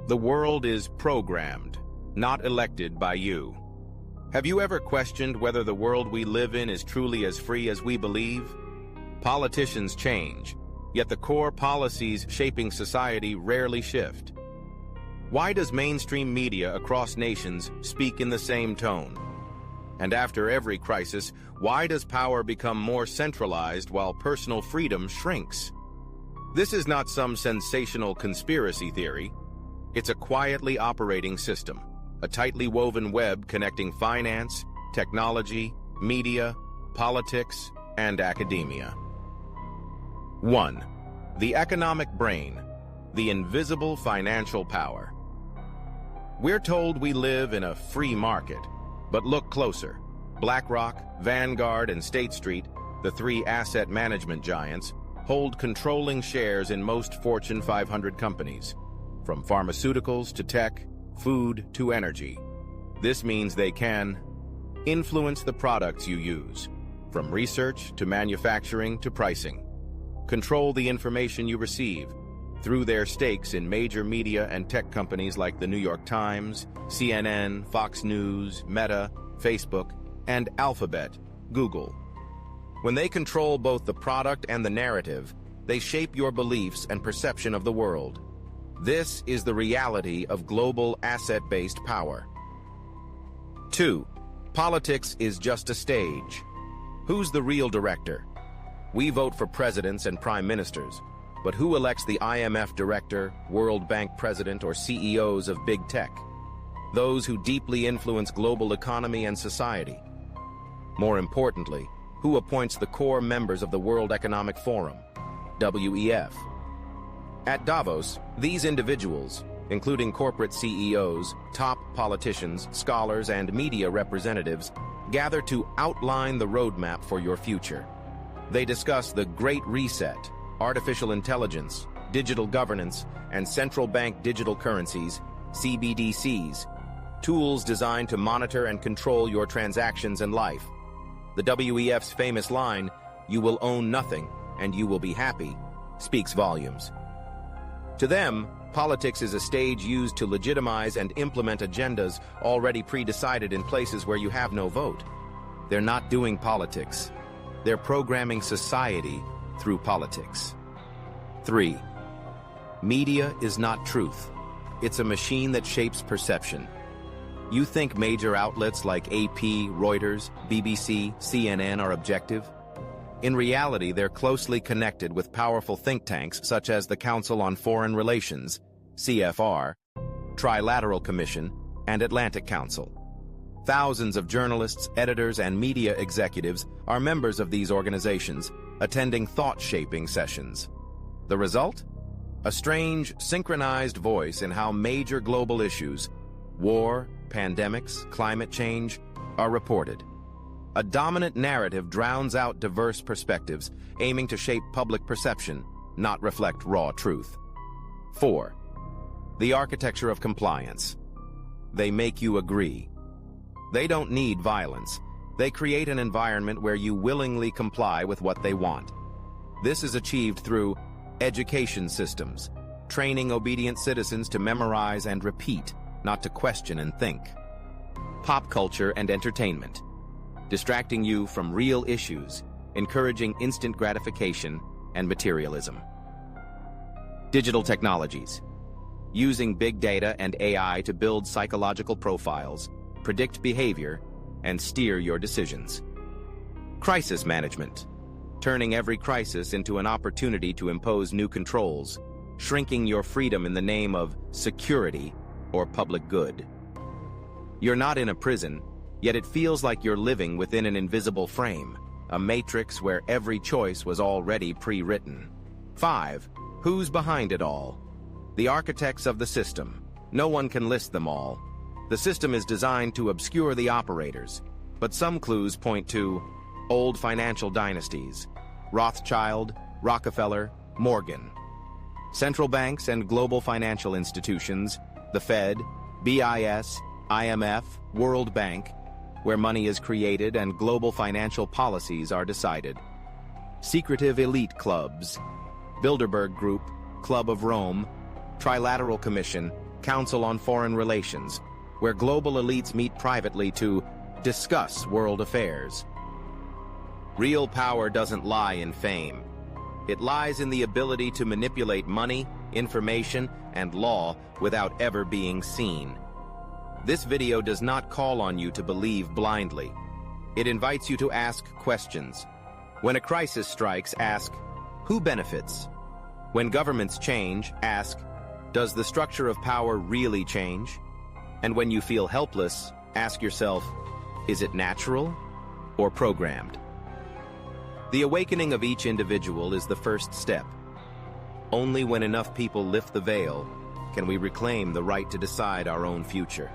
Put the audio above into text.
The world is programmed, not elected by you. Have you ever questioned whether the world we live in is truly as free as we believe? Politicians change, yet the core policies shaping society rarely shift. Why does mainstream media across nations speak in the same tone? And after every crisis, why does power become more centralized while personal freedom shrinks? This is not some sensational conspiracy theory. It's a quietly operating system, a tightly woven web connecting finance, technology, media, politics, and academia. 1. The economic brain, the invisible financial power. We're told we live in a free market, but look closer. BlackRock, Vanguard, and State Street, the three asset management giants, hold controlling shares in most Fortune 500 companies, from pharmaceuticals to tech, food to energy. This means they can influence the products you use, from research to manufacturing to pricing, control the information you receive through their stakes in major media and tech companies like the New York Times, CNN, Fox News, Meta, Facebook, and Alphabet, Google. When they control both the product and the narrative, they shape your beliefs and perception of the world. This is the reality of global asset-based power. 2. Politics is just a stage. Who's the real director? We vote for presidents and prime ministers, but who elects the IMF director, World Bank president, or CEOs of big tech? Those who deeply influence global economy and society. More importantly, who appoints the core members of the World Economic Forum, WEF? At Davos, these individuals, including corporate CEOs, top politicians, scholars, and media representatives, gather to outline the roadmap for your future. They discuss the Great Reset, artificial intelligence, digital governance, and central bank digital currencies, CBDCs, tools designed to monitor and control your transactions and life. The WEF's famous line, "You will own nothing, and you will be happy," speaks volumes. To them, politics is a stage used to legitimize and implement agendas already pre-decided in places where you have no vote. They're not doing politics. They're programming society through politics. 3. Media is not truth. It's a machine that shapes perception. You think major outlets like AP, Reuters, BBC, CNN are objective? In reality, they're closely connected with powerful think tanks such as the Council on Foreign Relations, CFR, Trilateral Commission, and Atlantic Council. Thousands of journalists, editors, and media executives are members of these organizations, attending thought-shaping sessions. The result? A strange, synchronized voice in how major global issues, war, pandemics, climate change, are reported. A dominant narrative drowns out diverse perspectives, aiming to shape public perception, not reflect raw truth. 4. The architecture of compliance. They make you agree. They don't need violence. They create an environment where you willingly comply with what they want. This is achieved through education systems, training obedient citizens to memorize and repeat, not to question and think. Pop culture and entertainment, distracting you from real issues, encouraging instant gratification and materialism. Digital technologies, using big data and AI to build psychological profiles, predict behavior, and steer your decisions. Crisis management, turning every crisis into an opportunity to impose new controls, shrinking your freedom in the name of security or public good. You're not in a prison, yet it feels like you're living within an invisible frame, a matrix where every choice was already pre-written. 5. Who's behind it all? The architects of the system. No one can list them all. The system is designed to obscure the operators, but some clues point to old financial dynasties: Rothschild, Rockefeller, Morgan. Central banks and global financial institutions, the Fed, BIS, IMF, World Bank, where money is created and global financial policies are decided. Secretive elite clubs, Bilderberg Group, Club of Rome, Trilateral Commission, Council on Foreign Relations, where global elites meet privately to discuss world affairs. Real power doesn't lie in fame. It lies in the ability to manipulate money, information, and law without ever being seen. This video does not call on you to believe blindly. It invites you to ask questions. When a crisis strikes, ask, who benefits? When governments change, ask, does the structure of power really change? And when you feel helpless, ask yourself, is it natural or programmed? The awakening of each individual is the first step. Only when enough people lift the veil can we reclaim the right to decide our own future.